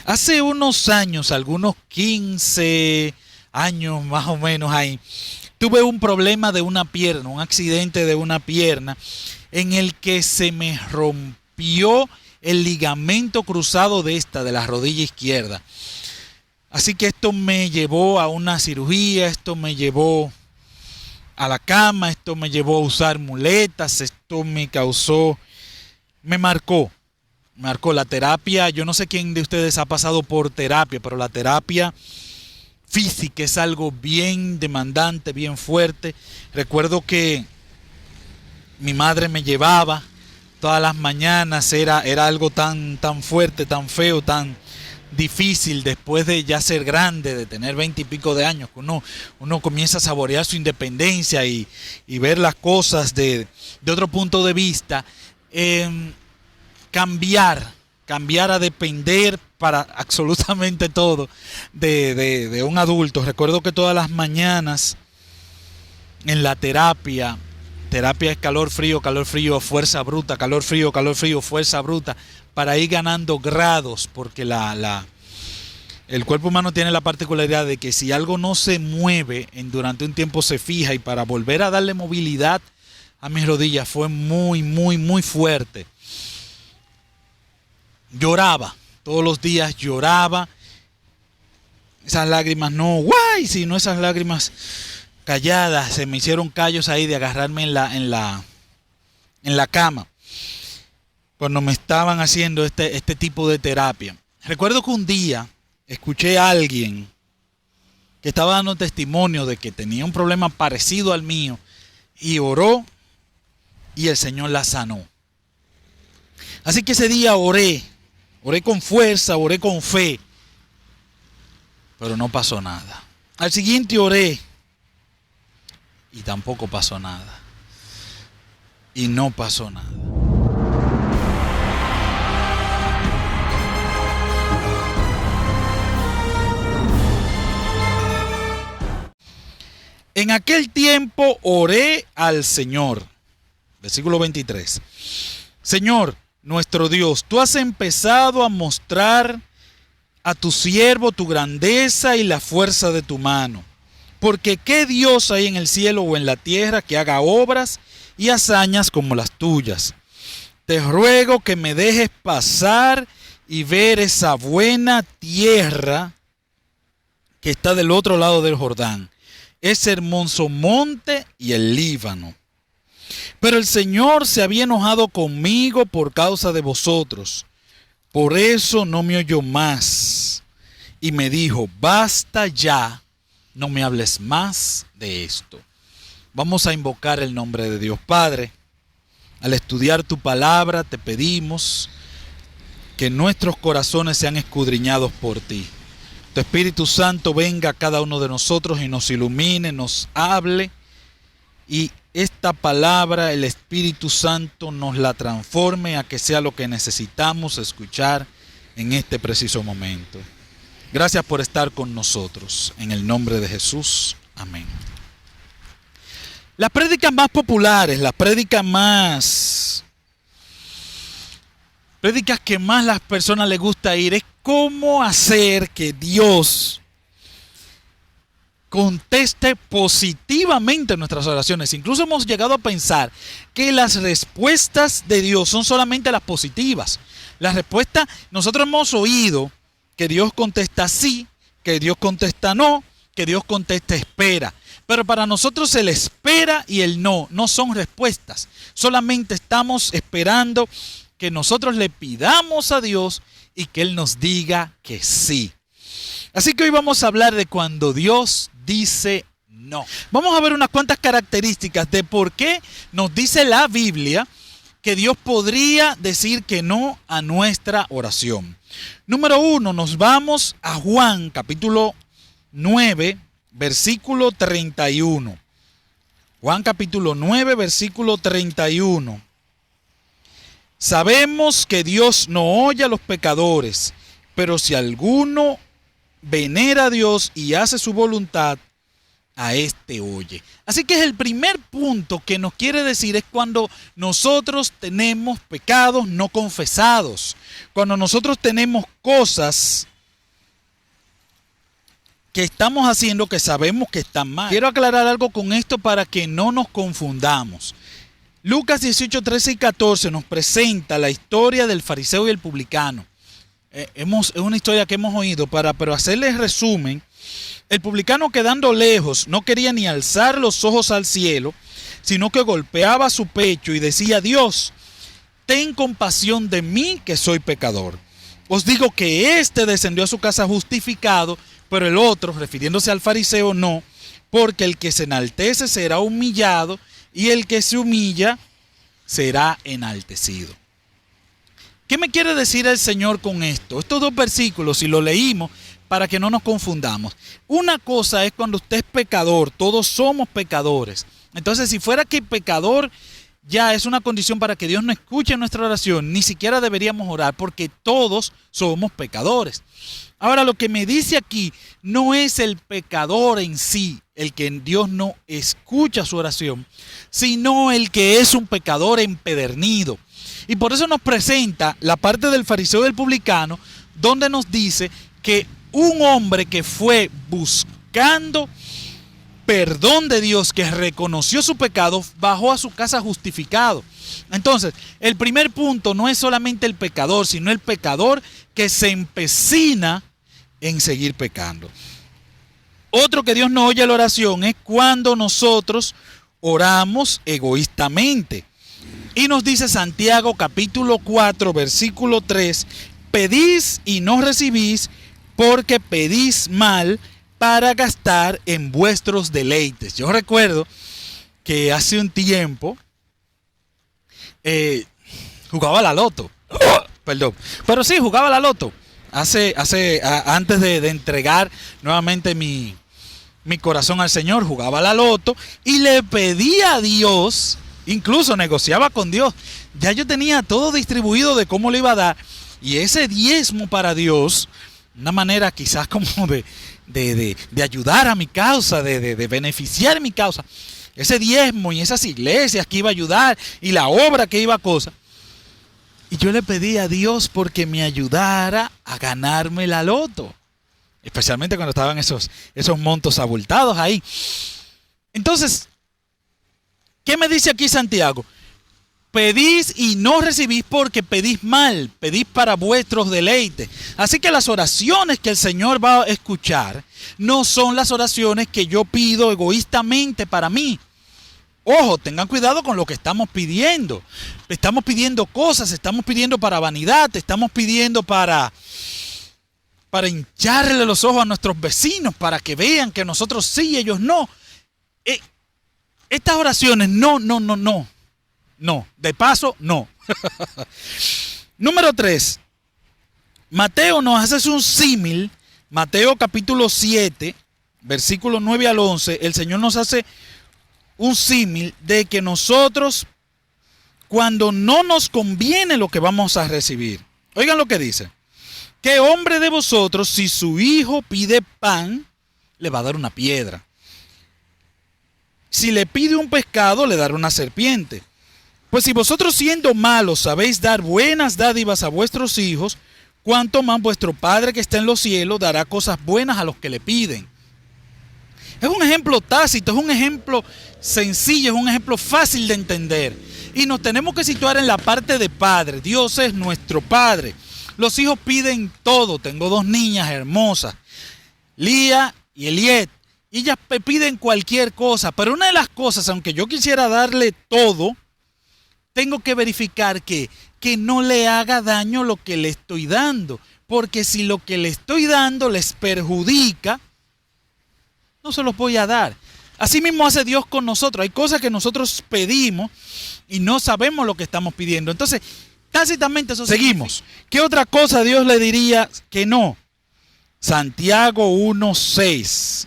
Hace unos años, algunos 15 años más o menos ahí, tuve un problema de una pierna, un accidente de una pierna, en el que se me rompió el ligamento cruzado de la rodilla izquierda. Así que esto me llevó a una cirugía, esto me llevó a la cama, esto me llevó a usar muletas, esto me marcó la terapia. Yo no sé quién de ustedes ha pasado por terapia, pero la terapia física es algo bien demandante, bien fuerte. Recuerdo que mi madre me llevaba todas las mañanas, era algo tan fuerte, tan feo, tan difícil después de ya ser grande, de tener 20 y pico de años, que uno comienza a saborear su independencia y ver las cosas de otro punto de vista. Cambiar a depender para absolutamente todo de un adulto. Recuerdo que todas las mañanas en la terapia es calor, frío, fuerza bruta, calor, frío, fuerza bruta, para ir ganando grados, porque el cuerpo humano tiene la particularidad de que si algo no se mueve durante un tiempo se fija, y para volver a darle movilidad a mis rodillas fue muy fuerte. Lloraba, todos los días lloraba. Esas lágrimas sino esas lágrimas calladas, se me hicieron callos ahí de agarrarme en la cama cuando me estaban haciendo este tipo de terapia. Recuerdo que un día escuché a alguien que estaba dando testimonio de que tenía un problema parecido al mío y oró y el Señor la sanó. Así que ese día oré con fuerza, oré con fe, pero no pasó nada. Al siguiente oré y tampoco pasó nada. Y no pasó nada. En aquel tiempo oré al Señor. Versículo 23. Señor, nuestro Dios, tú has empezado a mostrar a tu siervo tu grandeza y la fuerza de tu mano. Porque ¿qué Dios hay en el cielo o en la tierra que haga obras y hazañas como las tuyas? Te ruego que me dejes pasar y ver esa buena tierra que está del otro lado del Jordán, ese hermoso monte y el Líbano. Pero el Señor se había enojado conmigo por causa de vosotros. Por eso no me oyó más. Y me dijo, basta ya, no me hables más de esto. Vamos a invocar el nombre de Dios. Padre, al estudiar tu palabra te pedimos que nuestros corazones sean escudriñados por ti. Tu Espíritu Santo venga a cada uno de nosotros y nos ilumine, nos hable, y esta palabra, el Espíritu Santo nos la transforme a que sea lo que necesitamos escuchar en este preciso momento. Gracias por estar con nosotros. En el nombre de Jesús. Amén. Las prédicas más populares, las prédicas que más las personas les gusta ir, es cómo hacer que Dios conteste positivamente nuestras oraciones. Incluso hemos llegado a pensar que las respuestas de Dios son solamente las positivas. Las respuestas, nosotros hemos oído que Dios contesta sí, que Dios contesta no, que Dios contesta espera. Pero para nosotros el espera y el no son respuestas. Solamente estamos esperando que nosotros le pidamos a Dios y que Él nos diga que sí. Así que hoy vamos a hablar de cuando Dios dice no. Vamos a ver unas cuantas características de por qué nos dice la Biblia que Dios podría decir que no a nuestra oración. Número 1, nos vamos a Juan capítulo 9, versículo 31. Juan capítulo 9, versículo 31. Sabemos que Dios no oye a los pecadores, pero si alguno venera a Dios y hace su voluntad, a este oye. Así que es el primer punto que nos quiere decir, es cuando nosotros tenemos pecados no confesados, cuando nosotros tenemos cosas que estamos haciendo que sabemos que están mal. Quiero aclarar algo con esto para que no nos confundamos. Lucas 18, 13 y 14 nos presenta la historia del fariseo y el publicano. Es una historia que hemos oído, pero hacerles resumen. El publicano, quedando lejos, no quería ni alzar los ojos al cielo, sino que golpeaba su pecho y decía: Dios, ten compasión de mí, que soy pecador. Os digo que éste descendió a su casa justificado, pero el otro, refiriéndose al fariseo, no, porque el que se enaltece será humillado, y el que se humilla será enaltecido. ¿Qué me quiere decir el Señor con esto? Estos dos versículos, si lo leímos, para que no nos confundamos. Una cosa es cuando usted es pecador, todos somos pecadores. Entonces, si fuera que pecador ya es una condición para que Dios no escuche nuestra oración, ni siquiera deberíamos orar, porque todos somos pecadores. Ahora, lo que me dice aquí no es el pecador en sí, el que Dios no escucha su oración, sino el que es un pecador empedernido. Y por eso nos presenta la parte del fariseo y del publicano, donde nos dice que un hombre que fue buscando perdón de Dios, que reconoció su pecado, bajó a su casa justificado. Entonces, el primer punto no es solamente el pecador, sino el pecador que se empecina en seguir pecando. Otro que Dios no oye la oración es cuando nosotros oramos egoístamente. Y nos dice Santiago capítulo 4, versículo 3, pedís y no recibís, porque pedís mal para gastar en vuestros deleites. Yo recuerdo que hace un tiempo jugaba la loto. Perdón. Pero sí, jugaba la loto. Antes de entregar nuevamente mi corazón al Señor, jugaba la loto y le pedía a Dios, incluso negociaba con Dios. Ya yo tenía todo distribuido de cómo le iba a dar. Y ese diezmo para Dios, una manera quizás como de ayudar a mi causa, de beneficiar mi causa. Ese diezmo y esas iglesias que iba a ayudar y la obra que iba a cosa. Y yo le pedí a Dios porque me ayudara a ganarme la loto. Especialmente cuando estaban esos montos abultados ahí. Entonces, ¿qué me dice aquí Santiago? Pedís y no recibís porque pedís mal, pedís para vuestros deleites. Así que las oraciones que el Señor va a escuchar no son las oraciones que yo pido egoístamente para mí. Ojo, tengan cuidado con lo que estamos pidiendo. Estamos pidiendo cosas, estamos pidiendo para vanidad, estamos pidiendo para hincharle los ojos a nuestros vecinos, para que vean que nosotros sí y ellos no. Estas oraciones no. No, de paso, no. Número 3. Mateo nos hace un símil. Mateo capítulo 7, versículos 9 al 11. El Señor nos hace un símil de que nosotros, cuando no nos conviene lo que vamos a recibir. Oigan lo que dice. ¿Qué hombre de vosotros, si su hijo pide pan, le va a dar una piedra? Si le pide un pescado, le dará una serpiente. Pues si vosotros siendo malos sabéis dar buenas dádivas a vuestros hijos, cuánto más vuestro Padre que está en los cielos dará cosas buenas a los que le piden. Es un ejemplo tácito, es un ejemplo sencillo, es un ejemplo fácil de entender. Y nos tenemos que situar en la parte de Padre. Dios es nuestro Padre. Los hijos piden todo. Tengo 2 niñas hermosas, Lía y Eliet. Y ellas piden cualquier cosa. Pero una de las cosas, aunque yo quisiera darle todo, tengo que verificar que no le haga daño lo que le estoy dando. Porque si lo que le estoy dando les perjudica, no se los voy a dar. Así mismo hace Dios con nosotros. Hay cosas que nosotros pedimos y no sabemos lo que estamos pidiendo. Entonces, tácitamente eso seguimos. Significa. ¿Qué otra cosa Dios le diría que no? Santiago 1:6.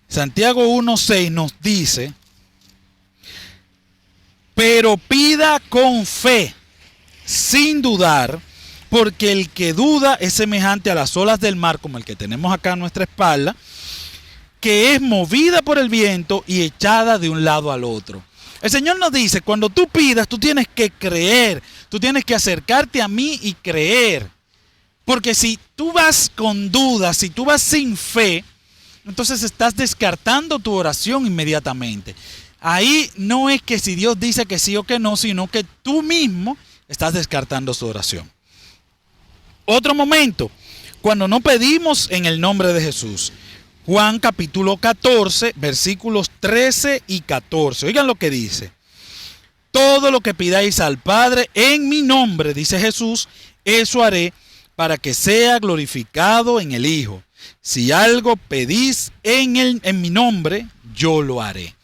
Santiago 1:6 nos dice: pero pida con fe, sin dudar, porque el que duda es semejante a las olas del mar, como el que tenemos acá a nuestra espalda, que es movida por el viento y echada de un lado al otro. El Señor nos dice, cuando tú pidas, tú tienes que creer, tú tienes que acercarte a mí y creer. Porque si tú vas con dudas, si tú vas sin fe, entonces estás descartando tu oración inmediatamente. Ahí no es que si Dios dice que sí o que no, sino que tú mismo estás descartando su oración. Otro momento, cuando no pedimos en el nombre de Jesús. Juan capítulo 14, versículos 13 y 14. Oigan lo que dice. Todo lo que pidáis al Padre en mi nombre, dice Jesús, eso haré para que sea glorificado en el Hijo. Si algo pedís en mi nombre, yo lo haré.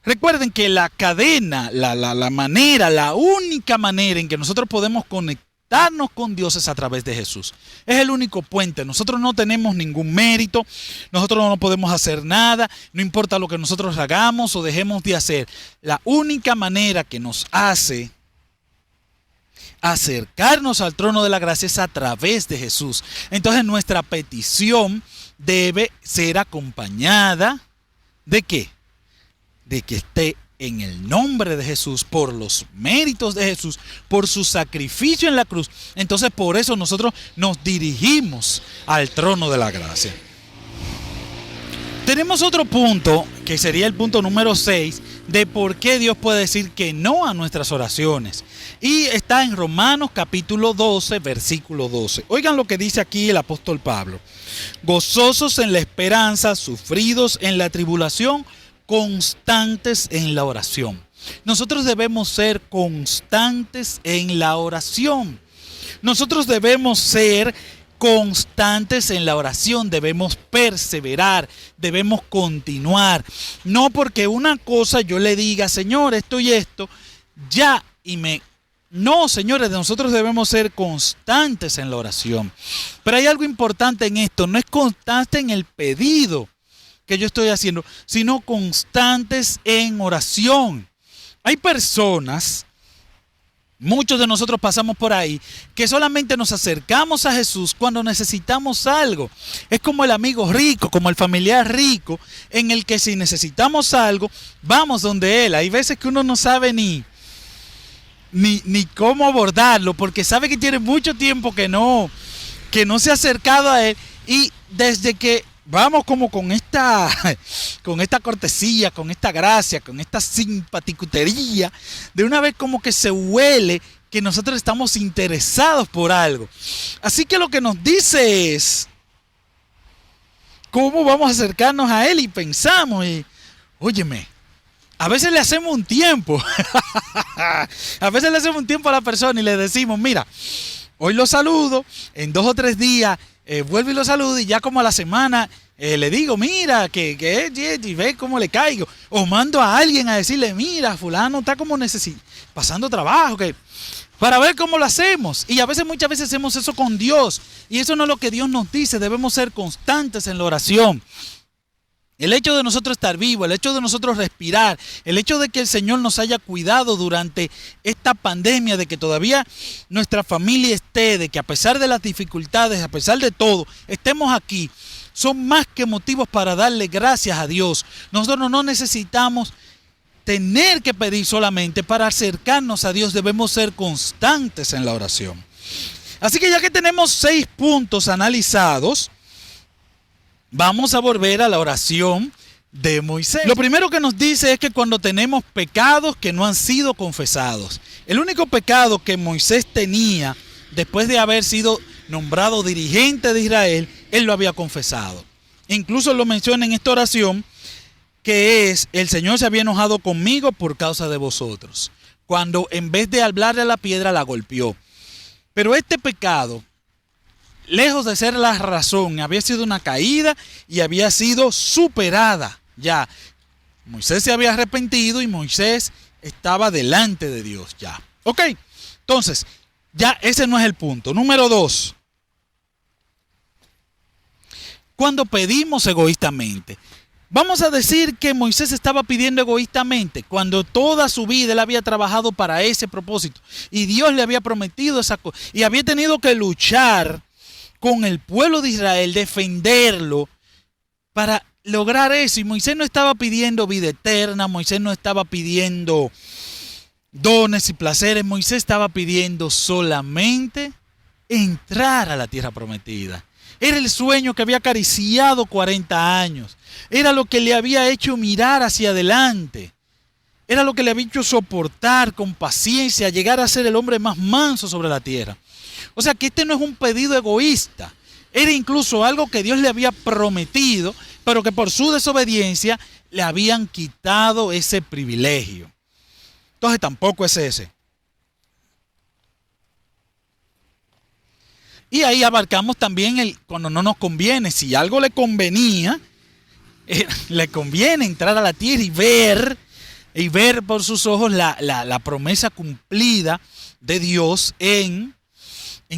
Recuerden que la cadena, la manera, la única manera en que nosotros podemos conectarnos con Dios es a través de Jesús. Es el único puente. Nosotros no tenemos ningún mérito, nosotros no podemos hacer nada, no importa lo que nosotros hagamos o dejemos de hacer. La única manera que nos hace acercarnos al trono de la gracia es a través de Jesús. Entonces nuestra petición debe ser acompañada ¿de qué? De que esté en el nombre de Jesús, por los méritos de Jesús, por su sacrificio en la cruz. Entonces por eso nosotros nos dirigimos al trono de la gracia. Tenemos otro punto, que sería el punto número 6, de por qué Dios puede decir que no a nuestras oraciones. Y está en Romanos capítulo 12, versículo 12. Oigan lo que dice aquí el apóstol Pablo. Gozosos en la esperanza, sufridos en la tribulación, constantes en la oración. Nosotros debemos ser constantes en la oración. Nosotros debemos ser constantes en la oración, debemos perseverar, debemos continuar. No porque una cosa yo le diga, Señor, esto y esto, ya, No, señores, nosotros debemos ser constantes en la oración. Pero hay algo importante en esto, no es constante en el pedido que yo estoy haciendo, sino constantes en oración. Hay personas, muchos de nosotros pasamos por ahí, que solamente nos acercamos a Jesús cuando necesitamos algo. Es como el amigo rico, como el familiar rico, en el que si necesitamos algo, vamos donde él. Hay veces que uno no sabe ni cómo abordarlo, porque sabe que tiene mucho tiempo que no se ha acercado a él, y desde que vamos como con esta cortesía, con esta gracia, con esta simpaticutería, de una vez como que se huele que nosotros estamos interesados por algo. Así que lo que nos dice es cómo vamos a acercarnos a él, y pensamos, óyeme, a veces le hacemos un tiempo, a veces le hacemos un tiempo a la persona y le decimos, mira, hoy lo saludo, en 2 o 3 días vuelvo y lo saludo, y ya como a la semana le digo, mira, que y ve cómo le caigo. O mando a alguien a decirle, mira, fulano está como pasando trabajo, para ver cómo lo hacemos. Y muchas veces hacemos eso con Dios. Y eso no es lo que Dios nos dice. Debemos ser constantes en la oración. El hecho de nosotros estar vivos, el hecho de nosotros respirar, el hecho de que el Señor nos haya cuidado durante esta pandemia, de que todavía nuestra familia esté, de que a pesar de las dificultades, a pesar de todo, estemos aquí, son más que motivos para darle gracias a Dios. Nosotros no necesitamos tener que pedir solamente. Para acercarnos a Dios debemos ser constantes en la oración. Así que ya que tenemos 6 puntos analizados, vamos a volver a la oración de Moisés. Lo primero que nos dice es que cuando tenemos pecados que no han sido confesados. El único pecado que Moisés tenía después de haber sido nombrado dirigente de Israel, él lo había confesado. Incluso lo menciona en esta oración, que es: el Señor se había enojado conmigo por causa de vosotros, cuando en vez de hablarle a la piedra la golpeó. Pero este pecado, lejos de ser la razón, había sido una caída y había sido superada ya. Moisés se había arrepentido y Moisés estaba delante de Dios ya. Ok, entonces, ya ese no es el punto. Número 2. Cuando pedimos egoístamente. Vamos a decir que Moisés estaba pidiendo egoístamente cuando toda su vida él había trabajado para ese propósito. Y Dios le había prometido esa cosa. Y había tenido que luchar con el pueblo de Israel, defenderlo para lograr eso. Y Moisés no estaba pidiendo vida eterna, Moisés no estaba pidiendo dones y placeres, Moisés estaba pidiendo solamente entrar a la tierra prometida. Era el sueño que había acariciado 40 años. Era lo que le había hecho mirar hacia adelante. Era lo que le había hecho soportar con paciencia, llegar a ser el hombre más manso sobre la tierra. O sea que este no es un pedido egoísta. Era incluso algo que Dios le había prometido, pero que por su desobediencia le habían quitado ese privilegio. Entonces tampoco es ese. Y ahí abarcamos también cuando no nos conviene. Si algo le convenía, le conviene entrar a la tierra y ver por sus ojos la promesa cumplida de Dios en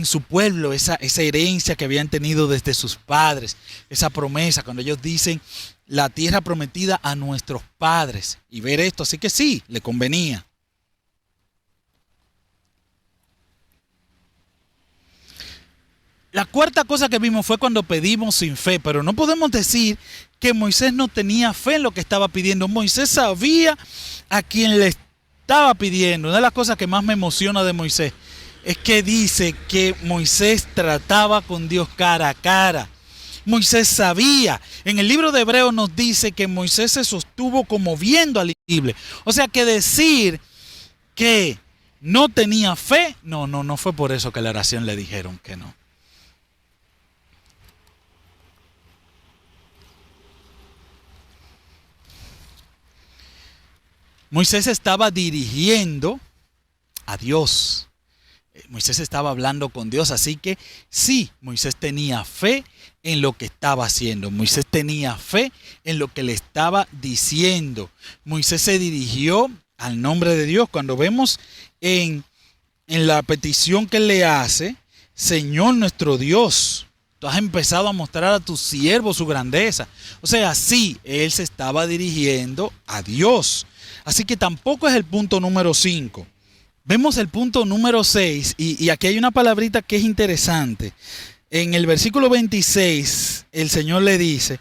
su pueblo, esa herencia que habían tenido desde sus padres, esa promesa, cuando ellos dicen la tierra prometida a nuestros padres, y ver esto, así que sí, le convenía. La cuarta cosa que vimos fue cuando pedimos sin fe, pero no podemos decir que Moisés no tenía fe en lo que estaba pidiendo. Moisés sabía a quien le estaba pidiendo. Una de las cosas que más me emociona de Moisés es que dice que Moisés trataba con Dios cara a cara. Moisés sabía. En el libro de Hebreos nos dice que Moisés se sostuvo como viendo al invisible. O sea que decir que no tenía fe, no fue por eso que la oración le dijeron que no. Moisés estaba dirigiendo a Dios. Moisés estaba hablando con Dios, así que sí, Moisés tenía fe en lo que estaba haciendo. Moisés tenía fe en lo que le estaba diciendo. Moisés se dirigió al nombre de Dios. Cuando vemos en la petición que él le hace, Señor nuestro Dios, tú has empezado a mostrar a tu siervo su grandeza. O sea, sí, él se estaba dirigiendo a Dios. Así que tampoco es el punto número 5. Vemos el punto número 6 y aquí hay una palabrita que es interesante. En el versículo 26 el Señor le dice,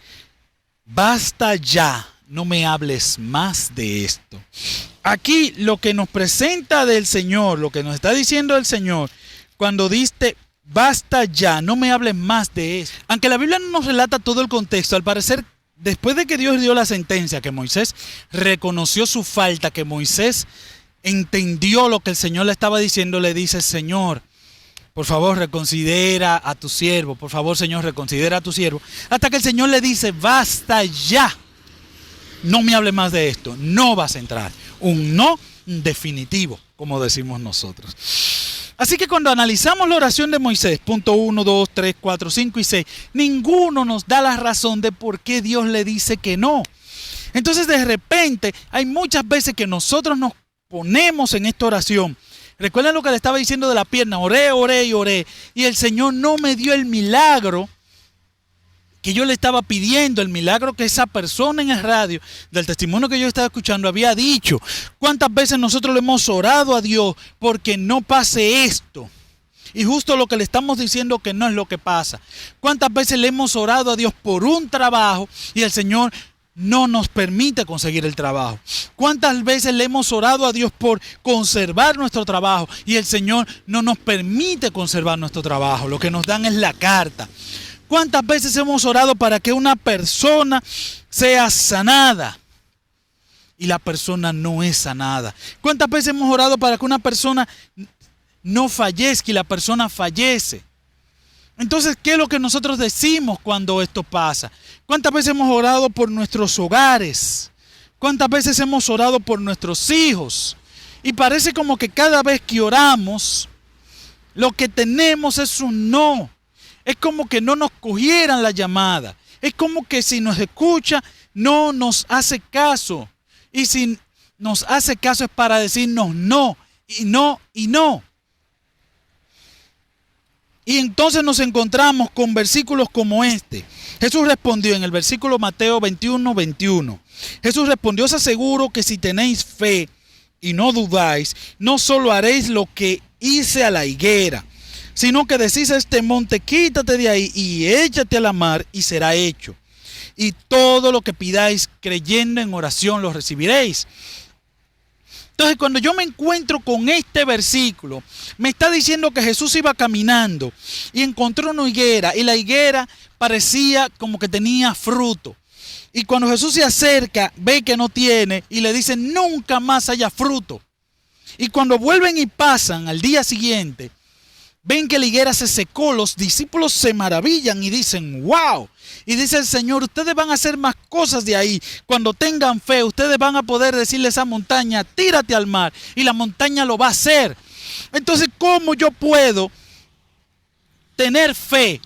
basta ya, no me hables más de esto. Aquí lo que nos presenta del Señor, lo que nos está diciendo el Señor, cuando dice, basta ya, no me hables más de esto. Aunque la Biblia no nos relata todo el contexto, al parecer, después de que Dios dio la sentencia, que Moisés reconoció su falta, que Moisés entendió lo que el Señor le estaba diciendo, le dice, Señor, por favor reconsidera a tu siervo, por favor Señor reconsidera a tu siervo, hasta que el Señor le dice, basta ya, no me hable más de esto, no vas a entrar, un no definitivo, como decimos nosotros. Así que cuando analizamos la oración de Moisés, punto 1, 2, 3, 4, 5 y 6, ninguno nos da la razón de por qué Dios le dice que no. Entonces de repente hay muchas veces que nosotros nos ponemos en esta oración. Recuerden lo que le estaba diciendo de la pierna, oré, oré y oré, y el Señor no me dio el milagro que yo le estaba pidiendo, el milagro que esa persona en el radio, del testimonio que yo estaba escuchando, había dicho. ¿Cuántas veces nosotros le hemos orado a Dios porque no pase esto? Y justo lo que le estamos diciendo que no es lo que pasa. ¿Cuántas veces le hemos orado a Dios por un trabajo y el Señor no nos permite conseguir el trabajo? ¿Cuántas veces le hemos orado a Dios por conservar nuestro trabajo y el Señor no nos permite conservar nuestro trabajo? Lo que nos dan es la carta. ¿Cuántas veces hemos orado para que una persona sea sanada y la persona no es sanada? ¿Cuántas veces hemos orado para que una persona no fallezca y la persona fallece? Entonces, ¿qué es lo que nosotros decimos cuando esto pasa? ¿Cuántas veces hemos orado por nuestros hogares? ¿Cuántas veces hemos orado por nuestros hijos? Y parece como que cada vez que oramos, lo que tenemos es un no. Es como que no nos cogieran la llamada. Es como que si nos escucha, no nos hace caso. Y si nos hace caso es para decirnos no, y no, y no. Y entonces nos encontramos con versículos como este. Jesús respondió en el versículo Mateo 21, 21. Jesús respondió, os aseguro que si tenéis fe y no dudáis, no solo haréis lo que hice a la higuera, sino que decís a este monte, quítate de ahí y échate a la mar y será hecho. Y todo lo que pidáis creyendo en oración lo recibiréis. Entonces, cuando yo me encuentro con este versículo, me está diciendo que Jesús iba caminando y encontró una higuera, y la higuera parecía como que tenía fruto. Y cuando Jesús se acerca, ve que no tiene y le dice, nunca más haya fruto. Y cuando vuelven y pasan al día siguiente, ven que la higuera se secó, los discípulos se maravillan y dicen, wow. Y dice el Señor, ustedes van a hacer más cosas de ahí. Cuando tengan fe, ustedes van a poder decirle a esa montaña, tírate al mar. Y la montaña lo va a hacer. Entonces, ¿cómo yo puedo tener fe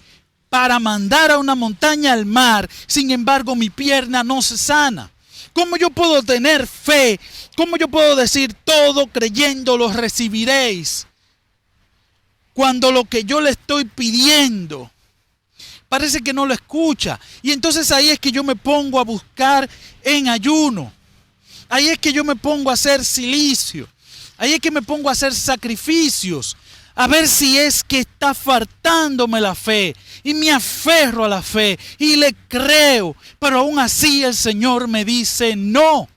para mandar a una montaña al mar? Sin embargo, mi pierna no se sana. ¿Cómo yo puedo tener fe? ¿Cómo yo puedo decir todo creyendo lo recibiréis? Cuando lo que yo le estoy pidiendo parece que no lo escucha. Y entonces ahí es que yo me pongo a buscar en ayuno. Ahí es que yo me pongo a hacer silicio. Ahí es que me pongo a hacer sacrificios. A ver si es que está faltándome la fe. Y me aferro a la fe. Y le creo. Pero aún así el Señor me dice no.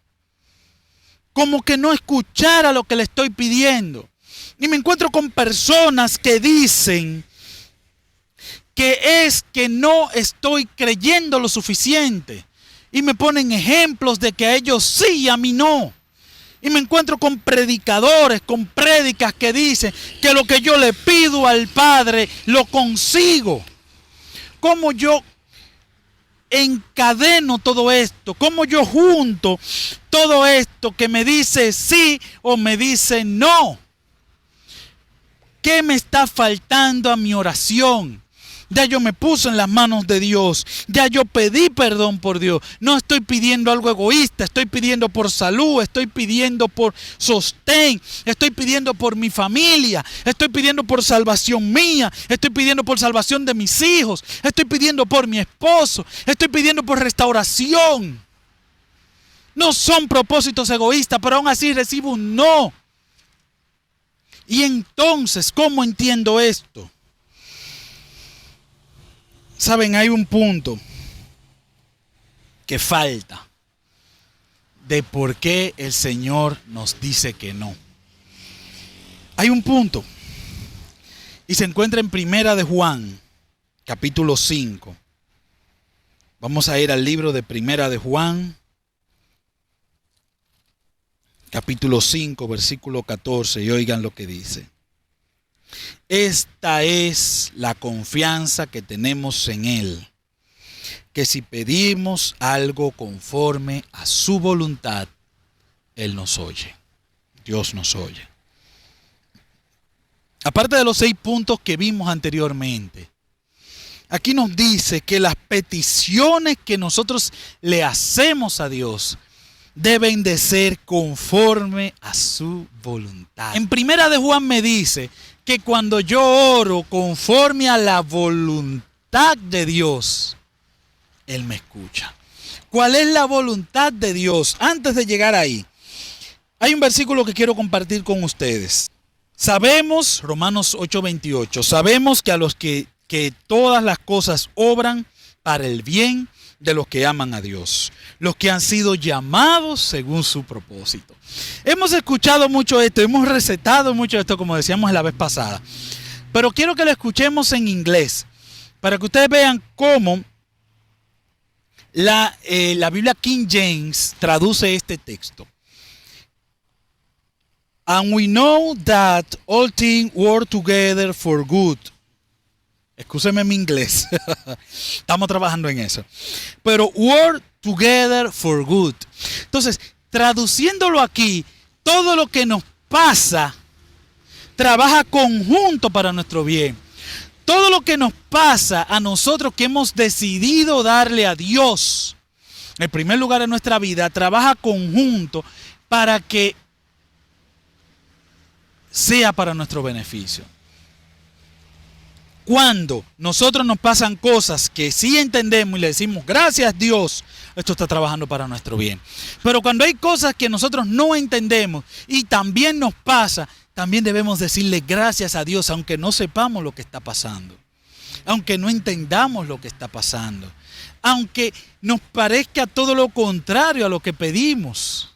Como que no escuchara lo que le estoy pidiendo. Y me encuentro con personas que dicen que es que no estoy creyendo lo suficiente. Y me ponen ejemplos de que a ellos sí y a mí no. Y me encuentro con predicadores, con prédicas que dicen que lo que yo le pido al Padre lo consigo. ¿Cómo yo encadeno todo esto? ¿Cómo yo junto todo esto que me dice sí o me dice no? ¿Qué me está faltando a mi oración? Ya yo me puse en las manos de Dios. Ya yo pedí perdón por Dios. No estoy pidiendo algo egoísta. Estoy pidiendo por salud. Estoy pidiendo por sostén. Estoy pidiendo por mi familia. Estoy pidiendo por salvación mía. Estoy pidiendo por salvación de mis hijos. Estoy pidiendo por mi esposo. Estoy pidiendo por restauración. No son propósitos egoístas, pero aún así recibo un no. Y entonces, ¿cómo entiendo esto? Saben, hay un punto que falta de por qué el Señor nos dice que no. Hay un punto y se encuentra en Primera de Juan, capítulo 5. Vamos a ir al libro de Primera de Juan, capítulo 5, versículo 14, y oigan lo que dice. Esta es la confianza que tenemos en Él, que si pedimos algo conforme a su voluntad, Él nos oye. Dios nos oye. Aparte de los 6 puntos que vimos anteriormente, aquí nos dice que las peticiones que nosotros le hacemos a Dios deben de ser conforme a su voluntad. En Primera de Juan me dice que cuando yo oro conforme a la voluntad de Dios, Él me escucha. ¿Cuál es la voluntad de Dios? Antes de llegar ahí, hay un versículo que quiero compartir con ustedes. Sabemos, Romanos 8:28, sabemos que a los que todas las cosas obran para el bien de los que aman a Dios, los que han sido llamados según su propósito. Hemos escuchado mucho esto, hemos recetado mucho esto, como decíamos la vez pasada, pero quiero que lo escuchemos en inglés, para que ustedes vean cómo la Biblia King James traduce este texto. And we know that all things work together for good. Excúseme mi inglés. Estamos trabajando en eso. Pero work together for good. Entonces, traduciéndolo aquí, todo lo que nos pasa trabaja conjunto para nuestro bien. Todo lo que nos pasa a nosotros que hemos decidido darle a Dios el primer lugar en nuestra vida, trabaja conjunto para que sea para nuestro beneficio. Cuando nosotros nos pasan cosas que sí entendemos y le decimos gracias Dios, esto está trabajando para nuestro bien. Pero cuando hay cosas que nosotros no entendemos y también nos pasa, también debemos decirle gracias a Dios, aunque no sepamos lo que está pasando, aunque no entendamos lo que está pasando, aunque nos parezca todo lo contrario a lo que pedimos.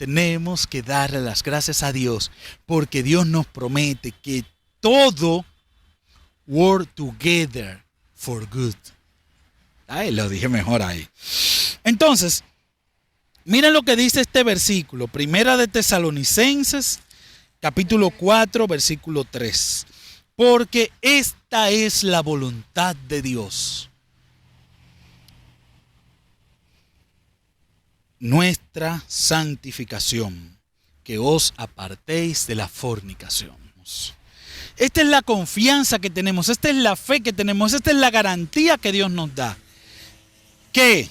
tenemos que darle las gracias a Dios porque Dios nos promete que todo work together for good. Ay, lo dije mejor ahí. Entonces, miren lo que dice este versículo. Primera de Tesalonicenses, capítulo 4, versículo 3. Porque esta es la voluntad de Dios, nuestra santificación, que os apartéis de la fornicación. Esta es la confianza que tenemos, esta es la fe que tenemos, esta es la garantía que Dios nos da. Que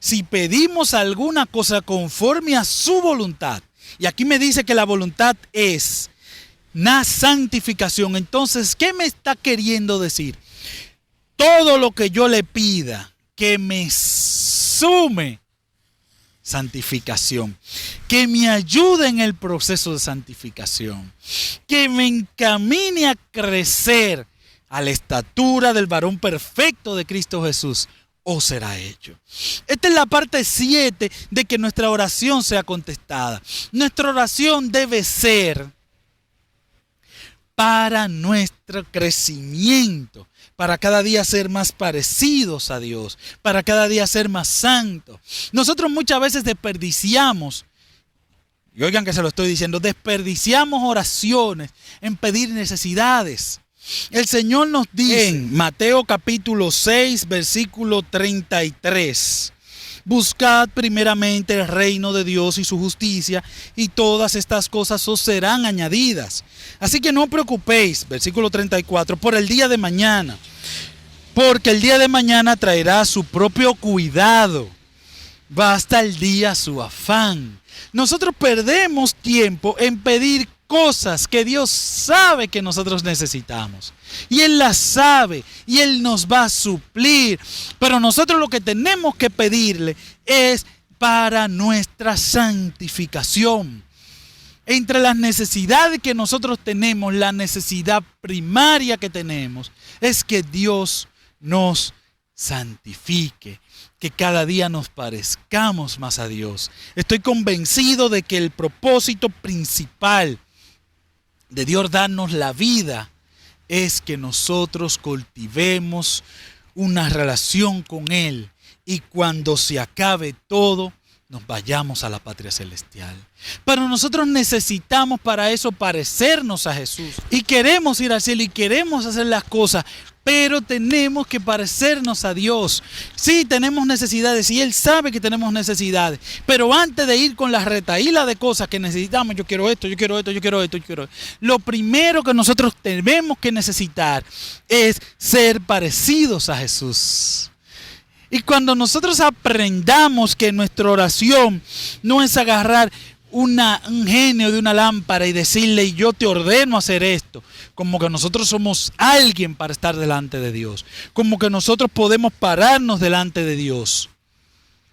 si pedimos alguna cosa conforme a su voluntad, y aquí me dice que la voluntad es la santificación, entonces, ¿qué me está queriendo decir? Todo lo que yo le pida, que me sume santificación, que me ayude en el proceso de santificación, que me encamine a crecer a la estatura del varón perfecto de Cristo Jesús, o será hecho. Esta es la parte 7 de que nuestra oración sea contestada. Nuestra oración debe ser para nuestro crecimiento, para cada día ser más parecidos a Dios, para cada día ser más santos. Nosotros muchas veces desperdiciamos, y oigan que se lo estoy diciendo, desperdiciamos oraciones en pedir necesidades. El Señor nos dice en Mateo capítulo 6, versículo 33, buscad primeramente el reino de Dios y su justicia, y todas estas cosas os serán añadidas. Así que no os preocupéis, versículo 34, por el día de mañana, porque el día de mañana traerá su propio cuidado. Basta el día su afán. Nosotros perdemos tiempo en pedir cosas que Dios sabe que nosotros necesitamos. Y Él las sabe y Él nos va a suplir. Pero nosotros lo que tenemos que pedirle es para nuestra santificación. Entre las necesidades que nosotros tenemos, la necesidad primaria que tenemos es que Dios nos santifique, que cada día nos parezcamos más a Dios. Estoy convencido de que el propósito principal de Dios darnos la vida es que nosotros cultivemos una relación con Él y cuando se acabe todo, nos vayamos a la patria celestial. Pero nosotros necesitamos para eso parecernos a Jesús. Y queremos ir al cielo y queremos hacer las cosas, pero tenemos que parecernos a Dios. Sí, tenemos necesidades y Él sabe que tenemos necesidades. Pero antes de ir con la retaíla de cosas que necesitamos, yo quiero esto, yo quiero esto, yo quiero esto, yo quiero esto. Lo primero que nosotros tenemos que necesitar es ser parecidos a Jesús. Y cuando nosotros aprendamos que nuestra oración no es agarrar un genio de una lámpara y decirle, yo te ordeno hacer esto, como que nosotros somos alguien para estar delante de Dios, como que nosotros podemos pararnos delante de Dios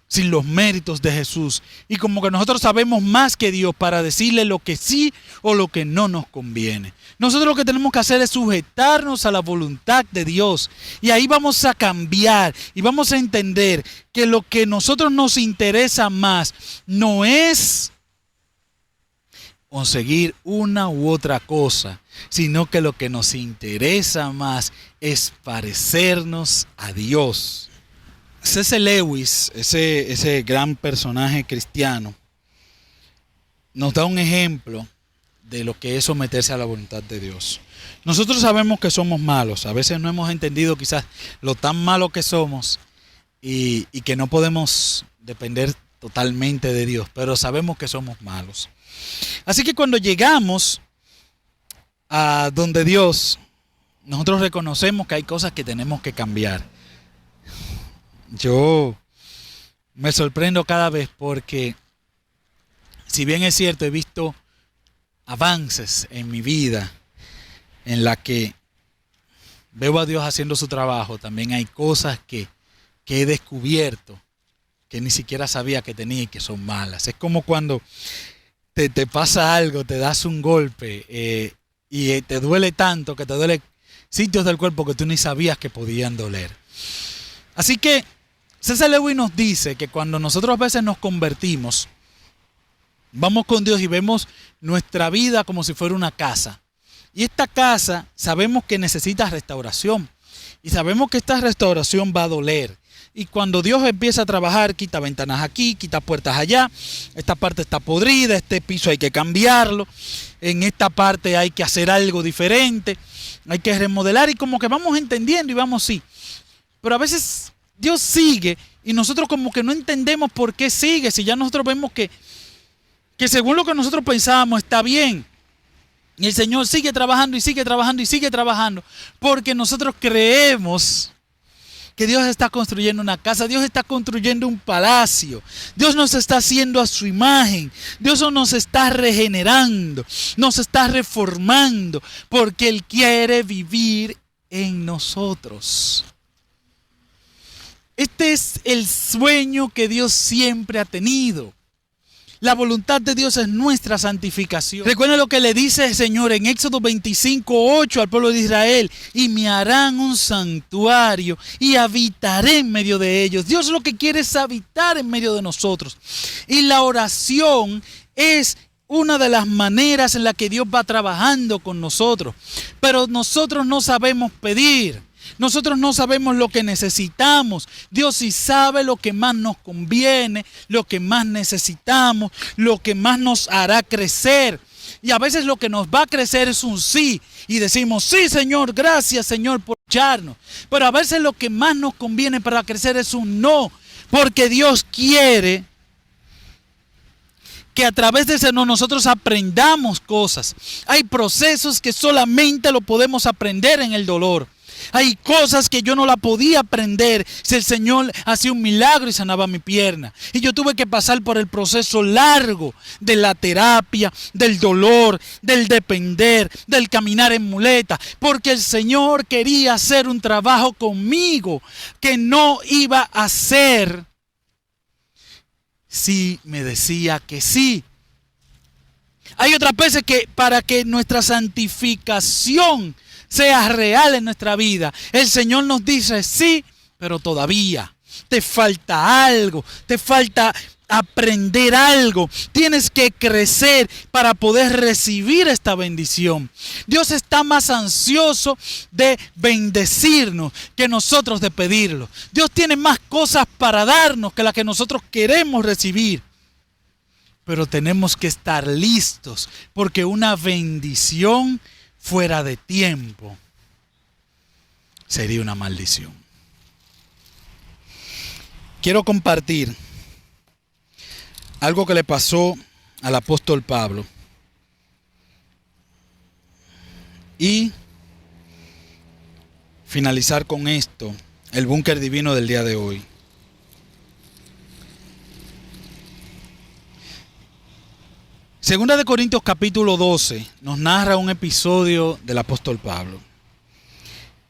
sin los méritos de Jesús, y como que nosotros sabemos más que Dios para decirle lo que sí o lo que no nos conviene. Nosotros lo que tenemos que hacer es sujetarnos a la voluntad de Dios, y ahí vamos a cambiar y vamos a entender que lo que a nosotros nos interesa más no es conseguir una u otra cosa, sino que lo que nos interesa más es parecernos a Dios. C.S. Lewis, ese gran personaje cristiano, nos da un ejemplo de lo que es someterse a la voluntad de Dios. Nosotros sabemos que somos malos, a veces no hemos entendido quizás lo tan malo que somos y que no podemos depender totalmente de Dios, pero sabemos que somos malos. Así que cuando llegamos a donde Dios, nosotros reconocemos que hay cosas que tenemos que cambiar. Yo me sorprendo cada vez porque, si bien es cierto, he visto avances en mi vida en la que veo a Dios haciendo su trabajo, también hay cosas que he descubierto que ni siquiera sabía que tenía y que son malas. Es como cuando te pasa algo, te das un golpe y te duele tanto que te duele sitios del cuerpo que tú ni sabías que podían doler. Así que C.S. Lewis nos dice que cuando nosotros a veces nos convertimos, Vamos con Dios y vemos nuestra vida como si fuera una casa. Y esta casa sabemos que necesita restauración. Y sabemos que esta restauración va a doler. Y cuando Dios empieza a trabajar, quita ventanas aquí, quita puertas allá. Esta parte está podrida, este piso hay que cambiarlo. En esta parte hay que hacer algo diferente. Hay que remodelar y como que vamos entendiendo y vamos sí. Pero a veces Dios sigue y nosotros como que no entendemos por qué sigue. Si ya nosotros vemos que según lo que nosotros pensábamos está bien. Y el Señor sigue trabajando y sigue trabajando y sigue trabajando. Porque nosotros creemos que Dios está construyendo una casa, Dios está construyendo un palacio, Dios nos está haciendo a su imagen, Dios nos está regenerando, nos está reformando, porque Él quiere vivir en nosotros. Este es el sueño que Dios siempre ha tenido. La voluntad de Dios es nuestra santificación. Recuerden lo que le dice el Señor en Éxodo 25:8 al pueblo de Israel. Y me harán un santuario y habitaré en medio de ellos. Dios lo que quiere es habitar en medio de nosotros. Y la oración es una de las maneras en la que Dios va trabajando con nosotros. Pero nosotros no sabemos pedir. Nosotros no sabemos lo que necesitamos. Dios sí sabe lo que más nos conviene, lo que más necesitamos, lo que más nos hará crecer. Y a veces lo que nos va a crecer es un sí. Y decimos, sí Señor, gracias Señor por escucharnos. Pero a veces lo que más nos conviene para crecer es un no. Porque Dios quiere que a través de eso nosotros aprendamos cosas. Hay procesos que solamente lo podemos aprender en el dolor. Hay cosas que yo no la podía aprender si el Señor hacía un milagro y sanaba mi pierna. Y yo tuve que pasar por el proceso largo de la terapia, del dolor, del depender, del caminar en muleta. Porque el Señor quería hacer un trabajo conmigo que no iba a hacer si me decía que sí. Hay otras veces que para que nuestra santificación sea real en nuestra vida, el Señor nos dice sí, pero todavía te falta algo, te falta aprender algo, tienes que crecer para poder recibir esta bendición. Dios está más ansioso de bendecirnos que nosotros de pedirlo. Dios tiene más cosas para darnos que las que nosotros queremos recibir. Pero tenemos que estar listos, porque una bendición fuera de tiempo sería una maldición. Quiero compartir algo que le pasó al apóstol Pablo y finalizar con esto el búnker divino del día de hoy. Segunda de Corintios capítulo 12 nos narra un episodio del apóstol Pablo.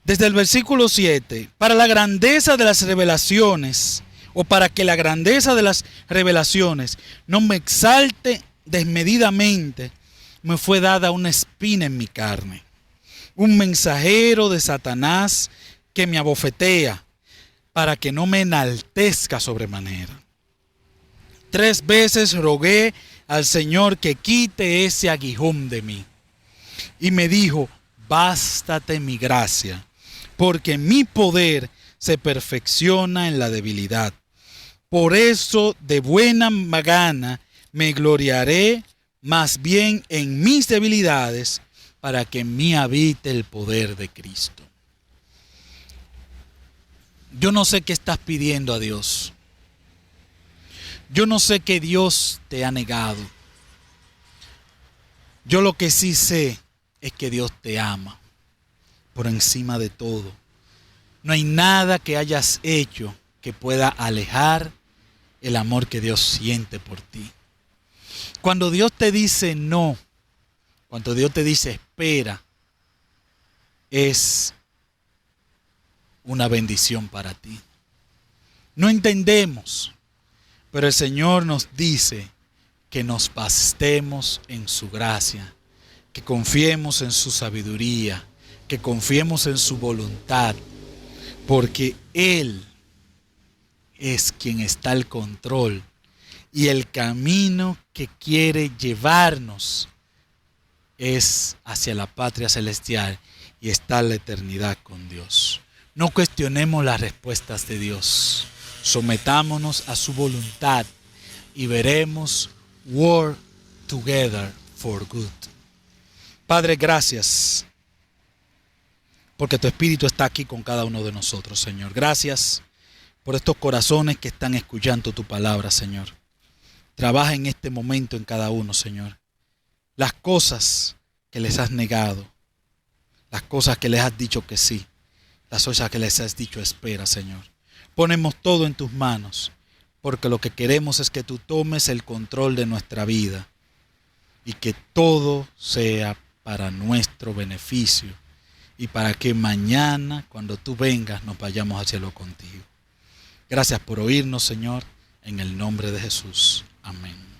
Desde el versículo 7, para la grandeza de las revelaciones, o para que la grandeza de las revelaciones no me exalte desmedidamente, me fue dada una espina en mi carne, un mensajero de Satanás que me abofetea, para que no me enaltezca sobremanera. 3 veces rogué al Señor que quite ese aguijón de mí. Y me dijo, bástate mi gracia, porque mi poder se perfecciona en la debilidad. Por eso de buena gana me gloriaré más bien en mis debilidades, para que en mí habite el poder de Cristo. Yo no sé qué estás pidiendo a Dios. Yo no sé qué Dios te ha negado. Yo lo que sí sé es que Dios te ama por encima de todo. No hay nada que hayas hecho que pueda alejar el amor que Dios siente por ti. Cuando Dios te dice no, cuando Dios te dice espera, es una bendición para ti. No entendemos. Pero el Señor nos dice que nos bastemos en su gracia, que confiemos en su sabiduría, que confiemos en su voluntad, porque Él es quien está al control y el camino que quiere llevarnos es hacia la patria celestial y está la eternidad con Dios. No cuestionemos las respuestas de Dios. Sometámonos a su voluntad y veremos work together for good. Padre, gracias porque tu Espíritu está aquí con cada uno de nosotros, Señor. Gracias por estos corazones que están escuchando tu palabra, Señor. Trabaja en este momento en cada uno, Señor. Las cosas que les has negado, las cosas que les has dicho que sí, las cosas que les has dicho espera, Señor. Ponemos todo en tus manos, porque lo que queremos es que tú tomes el control de nuestra vida y que todo sea para nuestro beneficio y para que mañana, cuando tú vengas, nos vayamos al cielo contigo. Gracias por oírnos, Señor, en el nombre de Jesús. Amén.